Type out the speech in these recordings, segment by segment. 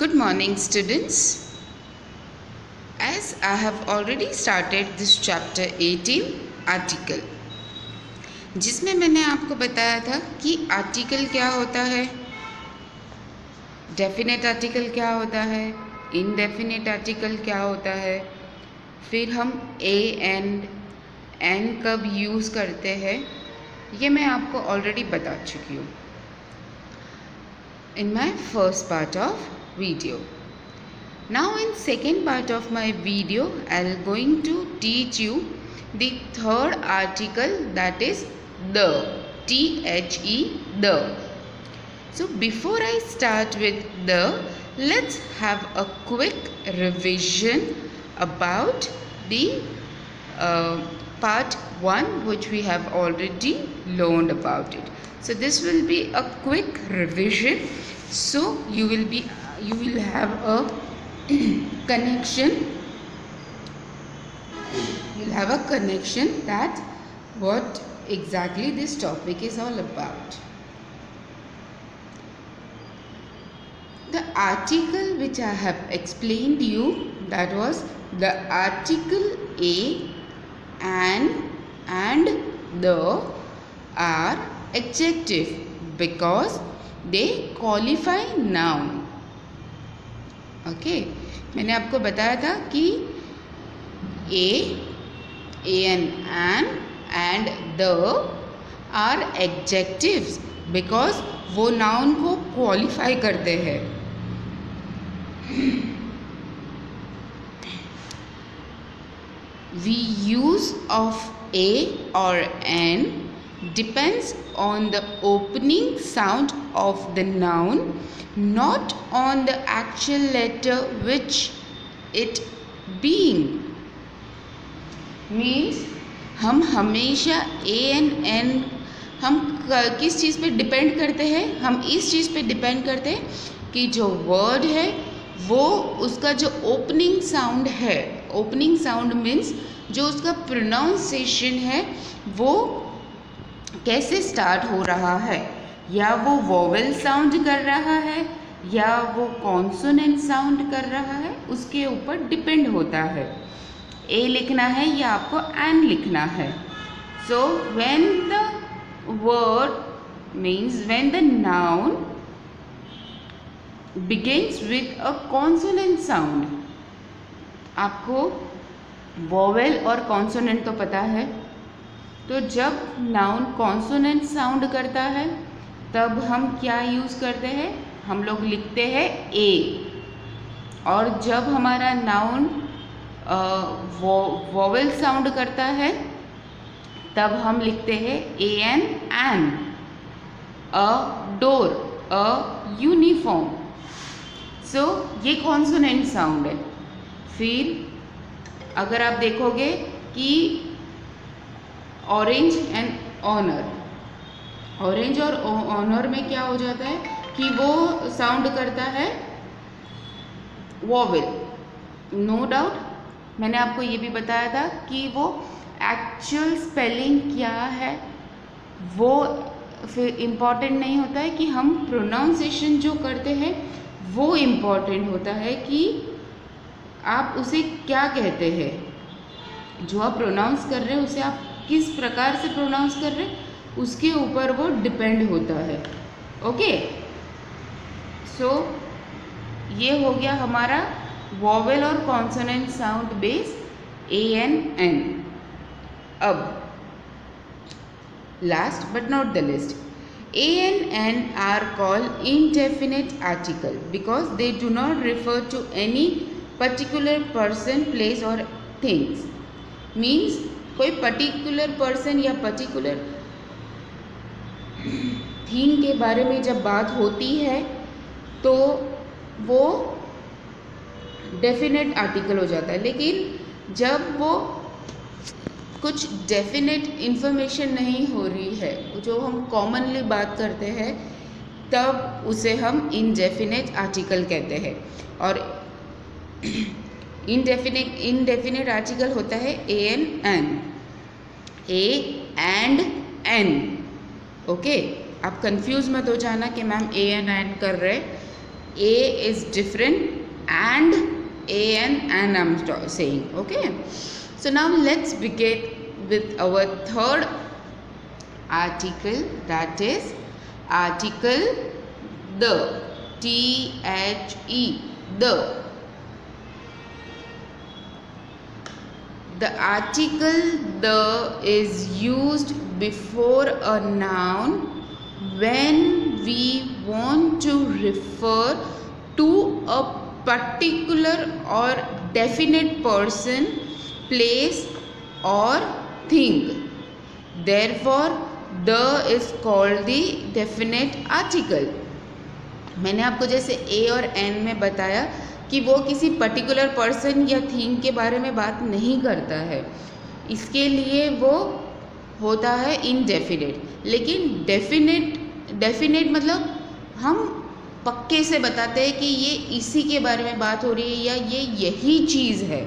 Good morning, students. As I have already started this chapter 18 article, जिसमें मैंने आपको बताया था कि आर्टिकल क्या होता है, डेफिनेट आर्टिकल क्या होता है, इनडेफिनेट आर्टिकल क्या होता है, फिर हम ए एंड एन कब यूज़ करते हैं, ये मैं आपको ऑलरेडी बता चुकी हूँ in my first part of video. Now in second part of my video, I'll going to teach you the third article, that is the, T-H-E, the. So before I start with the, let's have a quick revision about the part 1 which we have already learned about it. So this will be a quick revision, so you will have a connection. You'll have a connection that what exactly this topic is all about. The article which I have explained you, that was the article a and the are adjective because they qualify noun. Okay, मैंने आपको बताया था कि a, an, and the are adjectives because वो noun को qualify करते हैं. The use of a or an depends on the opening sound of the noun, not on the actual letter which it being. Means हम हमेशा a and n हम किस चीज़ पे depend करते हैं, हम इस चीज़ पे डिपेंड करते हैं कि जो वर्ड है वो उसका जो ओपनिंग साउंड है, ओपनिंग साउंड मीन्स जो उसका प्रोनाउंसिएशन है वो कैसे स्टार्ट हो रहा है, या वो वोवेल साउंड कर रहा है या वो कॉन्सोनेंट साउंड कर रहा है, उसके ऊपर डिपेंड होता है. ए लिखना है या आपको एन लिखना है. So when the word means when the noun begins with a consonant sound. आपको वोवेल और कॉन्सोनेंट तो पता है, तो जब नाउन कॉन्सोनेंट साउंड करता है तब हम क्या यूज़ करते हैं, हम लोग लिखते हैं ए. और जब हमारा नाउन वोवेल साउंड करता है तब हम लिखते हैं an, a door, a uniform. So ये कॉन्सोनेंट साउंड है. फिर अगर आप देखोगे कि ऑरेंज एंड ऑनर, ऑरेंज और ऑनर में क्या हो जाता है कि वो साउंड करता है वोवेल. नो डाउट मैंने आपको ये भी बताया था कि वो एक्चुअल स्पेलिंग क्या है वो फिर इम्पॉर्टेंट नहीं होता है, कि हम प्रोनाउंसिएशन जो करते हैं वो इम्पॉर्टेंट होता है कि आप उसे क्या कहते हैं, जो आप प्रोनाउंस कर रहे हैं उसे आप किस प्रकार से प्रोनाउंस कर रहे हैं उसके ऊपर वो डिपेंड होता है. ओके, सो ये हो गया हमारा वोवेल और consonant sound base A N. अब last but not the list, a and n are called indefinite article because they do not refer to any particular person, place or things. Means कोई particular person या particular thing के बारे में जब बात होती है तो वो definite article हो जाता है. लेकिन जब वो कुछ डेफिनेट इन्फॉर्मेशन नहीं हो रही है, जो हम कॉमनली बात करते हैं, तब उसे हम इनडेफिनेट आर्टिकल कहते हैं. और इनडेफिनेट आर्टिकल होता है a an, a and an. Okay, आप कंफ्यूज मत हो जाना कि मैम ए एन कर रहे, A is different and and I'm saying. Okay, so now let's begin with our third article, that is article the, the. The article the is used before a noun when we want to refer to a particular or definite person, place or thing. Therefore the is called the definite article. मैंने आपको जैसे ए और N में बताया कि वो किसी particular person या थिंग के बारे में बात नहीं करता है, इसके लिए वो होता है इनडेफिनेट. लेकिन डेफिनेट मतलब हम पक्के से बताते हैं कि ये इसी के बारे में बात हो रही है या ये यही चीज़ है.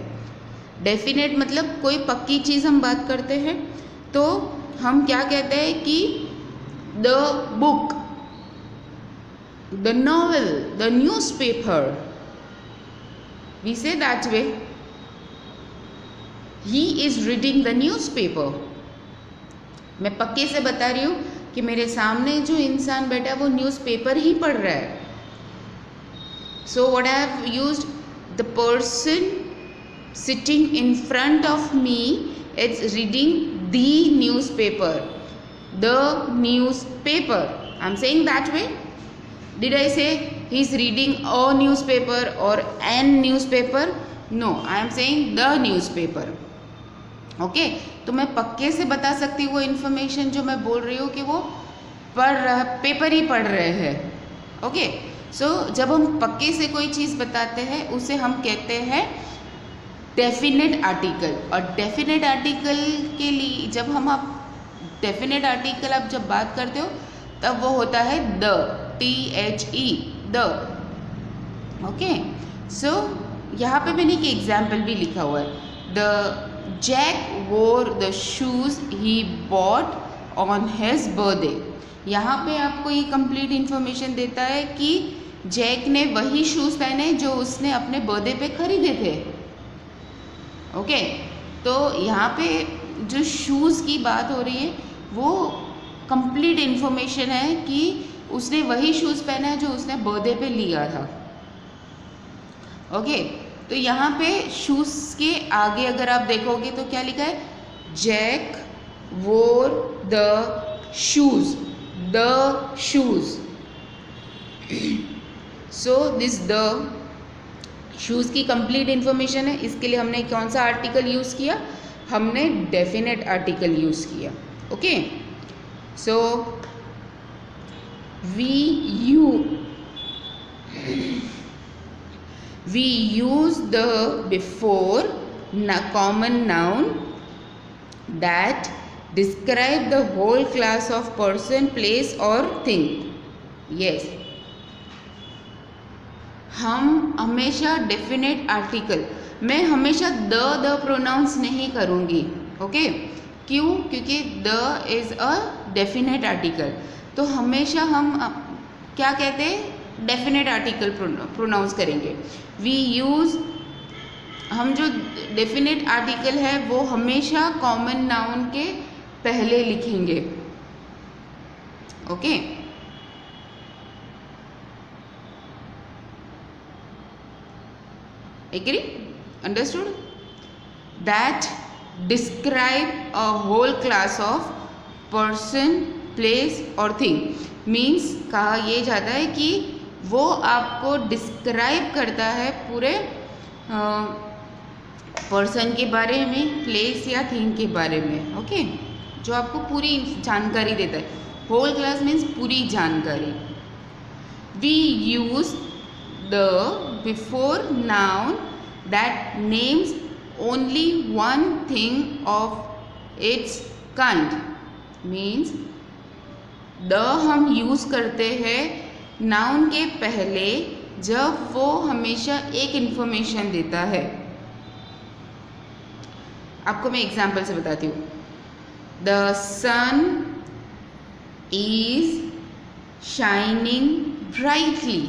डेफिनेट मतलब कोई पक्की चीज़ हम बात करते हैं तो हम क्या कहते हैं कि the book, the novel, the newspaper, we say that way. He is reading the newspaper. मैं पक्के से बता रही हूँ कि मेरे सामने जो इंसान बैठा है वो न्यूज़पेपर ही पढ़ रहा है. So what I have used, the person sitting in front of me is reading the newspaper. The newspaper. I'm saying that way. Did I say he is reading a newspaper or an newspaper? No, I am saying the newspaper. Okay, तो मैं पक्के से बता सकती हूँ वो information जो मैं बोल रही हूँ कि वो पेपर ही पढ़ रहे हैं. ओके, सो जब हम पक्के से कोई चीज़ बताते हैं उसे हम कहते हैं डेफिनेट आर्टिकल. और डेफिनेट आर्टिकल के लिए जब हम आप डेफिनेट आर्टिकल आप जब बात करते हो तब वो होता है the, THE, the. Okay, so यहाँ पे मैंने एक एग्जाम्पल भी लिखा हुआ है. The Jack wore the shoes he bought on his birthday. यहाँ पे आपको ये कंप्लीट इन्फॉर्मेशन देता है कि जैक ने वही शूज़ पहने जो उसने अपने बर्थडे पे खरीदे थे. ओके, तो यहाँ पे जो शूज़ की बात हो रही है वो कंप्लीट इन्फॉर्मेशन है कि उसने वही शूज़ पहना है जो उसने बर्थडे पे लिया था. ओके, तो यहाँ पे शूज़ के आगे अगर आप देखोगे तो क्या लिखा है, Jack wore the shoes, the shoes. So this the shoes की कंप्लीट इन्फॉर्मेशन है. इसके लिए हमने कौन सा आर्टिकल यूज़ किया, हमने डेफिनेट आर्टिकल यूज़ किया. Okay, so we use the before common noun that describe the whole class of person, place or thing. Yes, हम हमेशा डेफिनेट आर्टिकल, मैं हमेशा द प्रोनाउंस नहीं करूँगी. ओके, क्यों? क्योंकि the is a definite article. तो हमेशा हम क्या कहते हैं, डेफिनेट आर्टिकल प्रोनाउंस करेंगे. वी यूज़, हम जो डेफिनेट आर्टिकल है वो हमेशा कॉमन नाउन के पहले लिखेंगे. Okay, agree, understood? That describe a whole class of person, place और थिंग. मीन्स कहा यह जाता है कि वो आपको डिस्क्राइब करता है पूरे पर्सन के बारे में, प्लेस या थिंग के बारे में. ओके, जो आपको पूरी जानकारी देता है. होल क्लास मीन्स पूरी जानकारी. We use the before noun that names only one thing of its kind. Means the हम यूज़ करते हैं नाउन के पहले जब वो हमेशा एक इन्फॉर्मेशन देता है. आपको मैं एग्जाम्पल से बताती हूँ. The sun is shining brightly.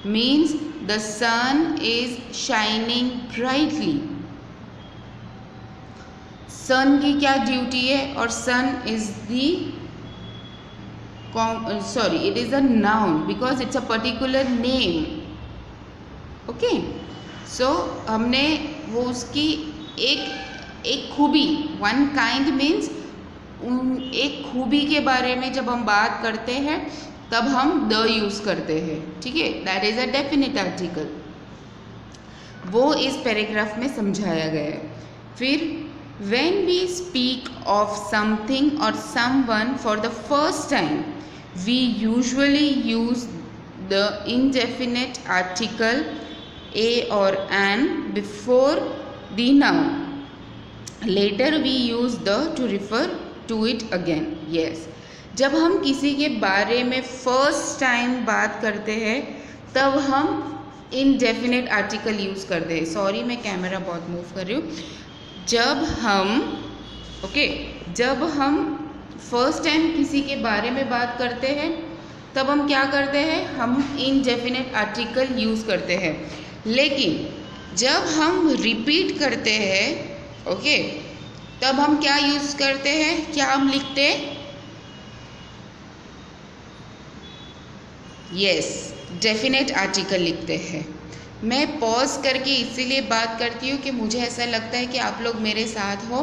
Means the sun is shining brightly. Sun की क्या ड्यूटी है? और sun is the it is a noun because it's a particular name. Okay, so हमने वो उसकी एक खूबी, वन काइंड मीन्स एक खूबी के बारे में जब हम बात करते हैं तब हम द यूज़ करते हैं, ठीक है। That is a definite article, वो इस पैराग्राफ में समझाया गया है। फिर when we speak of something or someone for the first time, we usually use the indefinite article a or an before the noun. Later we use the to refer to it again. Yes, जब हम किसी के बारे में first time बात करते हैं तब हम indefinite article यूज़ करते हैं। सॉरी, मैं कैमरा बहुत मूव कर रही हूँ। जब हम फर्स्ट टाइम किसी के बारे में बात करते हैं तब हम क्या करते हैं? हम इनडेफिनेट आर्टिकल यूज़ करते हैं। लेकिन जब हम रिपीट करते हैं, ओके, तब हम क्या यूज़ करते हैं? क्या हम लिखते हैं? यस, डेफिनेट आर्टिकल लिखते हैं। मैं पॉज करके इसीलिए बात करती हूँ कि मुझे ऐसा लगता है कि आप लोग मेरे साथ हो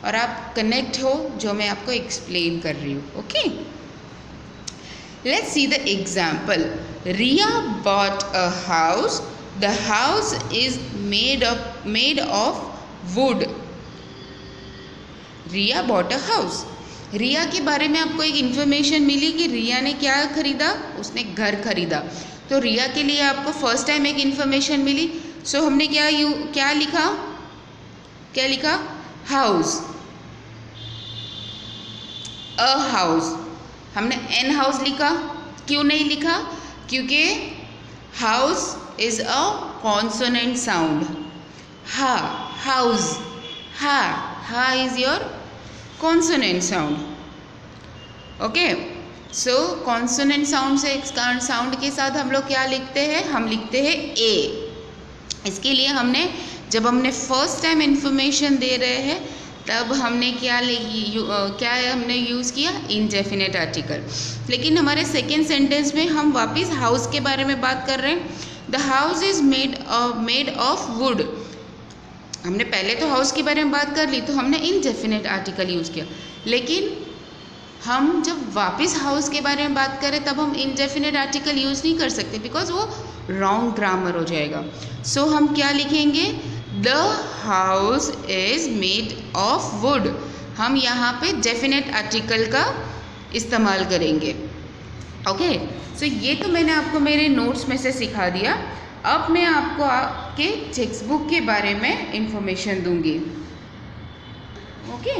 और आप कनेक्ट हो जो मैं आपको एक्सप्लेन कर रही हूँ। Okay, let's see the example. Riya bought a house, the house is made of wood. Riya bought a house, Riya के बारे में आपको एक इंफॉर्मेशन मिली कि रिया ने क्या खरीदा? उसने घर खरीदा। तो रिया के लिए आपको फर्स्ट टाइम एक इंफॉर्मेशन मिली, सो हमने क्या लिखा? House, a house. हमने एन हाउस लिखा। क्यों नहीं लिखा? क्योंकि house is a consonant sound. हा, हाउस, हा is your consonant sound. Okay, so consonant sound के साथ हम लोग क्या लिखते हैं? हम लिखते हैं ए। इसके लिए जब हमने फर्स्ट टाइम इंफॉर्मेशन दे रहे हैं तब हमने क्या हमने यूज़ किया? Indefinite article. लेकिन हमारे सेकेंड सेंटेंस में हम वापस हाउस के बारे में बात कर रहे हैं। The house is made of would. हमने पहले तो हाउस के बारे में बात कर ली तो हमने इनडेफिनेट आर्टिकल यूज़ किया। लेकिन हम जब वापस हाउस के बारे में बात करें तब हम इनडेफिनेट आर्टिकल यूज़ नहीं कर सकते बिकॉज वो रॉन्ग ग्रामर हो जाएगा। सो हम क्या लिखेंगे? The house is made of would. हम यहाँ पे डेफिनेट आर्टिकल का इस्तेमाल करेंगे। ओके, सो ये तो मैंने आपको मेरे नोट्स में से सिखा दिया। अब मैं आपको आपके टेक्स्ट बुक के बारे में इंफॉर्मेशन दूंगी। ओके,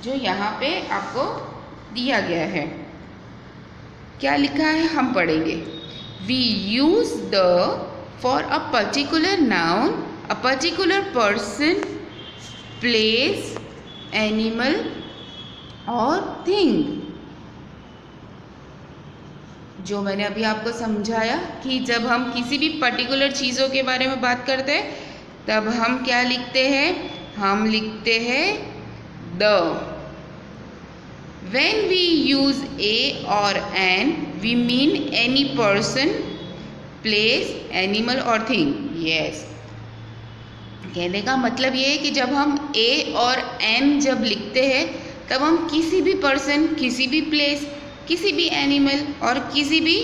जो यहाँ पे आपको दिया गया है, क्या लिखा है हम पढ़ेंगे। We use the for a particular noun, a particular person, place, animal और थिंग। जो मैंने अभी आपको समझाया कि जब हम किसी भी पर्टिकुलर चीज़ों के बारे में बात करते हैं तब हम क्या लिखते हैं? हम लिखते हैं the. When we use a or an, we mean any person, place, animal or thing. Yes. कहने का मतलब ये है कि जब हम a और n जब लिखते हैं तब हम किसी भी पर्सन, किसी भी प्लेस, किसी भी एनिमल और किसी भी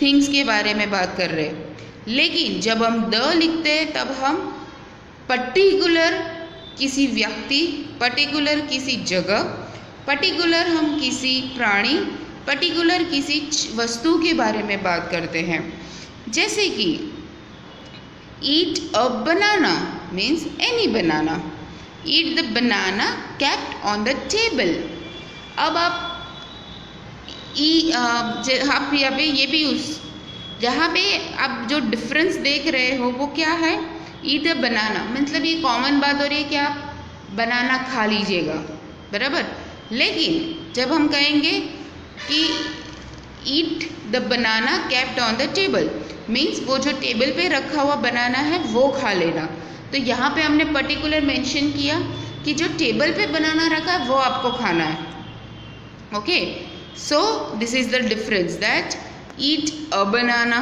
थिंग्स के बारे में बात कर रहे हैं। लेकिन जब हम द लिखते हैं तब हम पर्टिकुलर किसी व्यक्ति, पर्टिकुलर किसी जगह, पर्टिकुलर हम किसी प्राणी, पर्टिकुलर किसी वस्तु के बारे में बात करते हैं। जैसे कि eat a banana means any banana. Eat the banana kept on the table. अब आप यहाँ पे ये भी जहाँ पे आप जो डिफरेंस देख रहे हो वो क्या है? ईट अ बनाना मतलब ये कॉमन बात हो रही है कि आप बनाना खा लीजिएगा, बराबर। लेकिन जब हम कहेंगे कि ईट the banana kept on the table, means वो जो टेबल पे रखा हुआ बनाना है वो खा लेना। तो यहाँ पे हमने पर्टिकुलर मेंशन किया कि जो टेबल पे बनाना रखा है वो आपको खाना है। Okay, so this is the difference that eat a banana,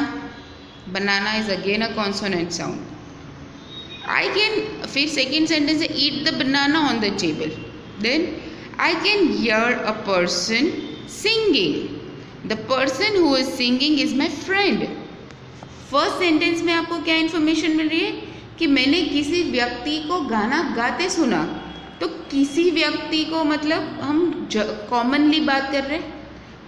banana is again a consonant sound. I can, फिर सेकेंड सेंटेंस है eat the banana on the table, then I can hear a person singing, the person who is singing is my friend. First sentence में आपको क्या information मिल रही है कि मैंने किसी व्यक्ति को गाना गाते सुना। तो किसी व्यक्ति को मतलब हम कॉमनली बात कर रहे हैं,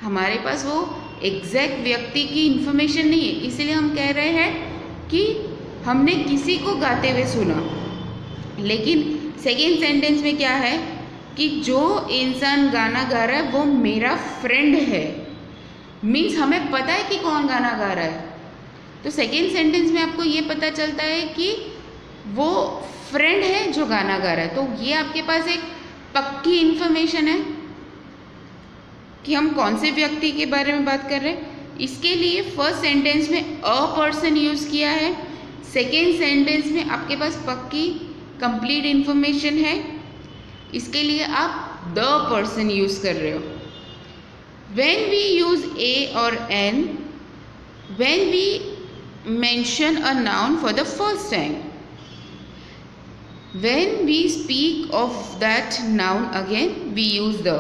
हमारे पास वो एग्जैक्ट व्यक्ति की इन्फॉर्मेशन नहीं है, इसीलिए हम कह रहे हैं कि हमने किसी को गाते हुए सुना। लेकिन सेकेंड सेंटेंस में क्या है कि जो इंसान गाना गा रहा है वो मेरा फ्रेंड है, मीन्स हमें पता है कि कौन गाना गा रहा है। तो सेकेंड सेंटेंस में आपको ये पता चलता है कि वो फ्रेंड है जो गाना गा रहा है। तो ये आपके पास एक पक्की इन्फॉर्मेशन है कि हम कौन से व्यक्ति के बारे में बात कर रहे हैं। इसके लिए फर्स्ट सेंटेंस में अ पर्सन यूज़ किया है, सेकेंड सेंटेंस में आपके पास पक्की कंप्लीट इन्फॉर्मेशन है, इसके लिए आप द पर्सन यूज़ कर रहे हो। व्हेन वी यूज़ ए और an, when we mention a noun for the first time, when we speak of that noun again we use the।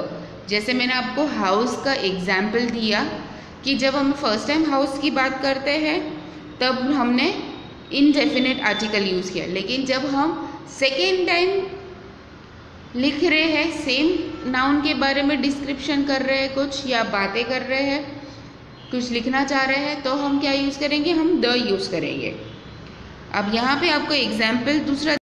जैसे मैंने आपको हाउस का एग्जाम्पल दिया कि जब हम फर्स्ट टाइम हाउस की बात करते हैं तब हमने इनडेफिनेट आर्टिकल यूज़ किया, लेकिन जब हम सेकेंड टाइम लिख रहे हैं, सेम नाउन के बारे में डिस्क्रिप्शन कर रहे हैं कुछ या बातें कर रहे हैं, कुछ लिखना चाह रहे हैं, तो हम क्या यूज़ करेंगे, हम द यूज़ करेंगे। अब यहाँ पे आपको एग्जाम्पल दूसरा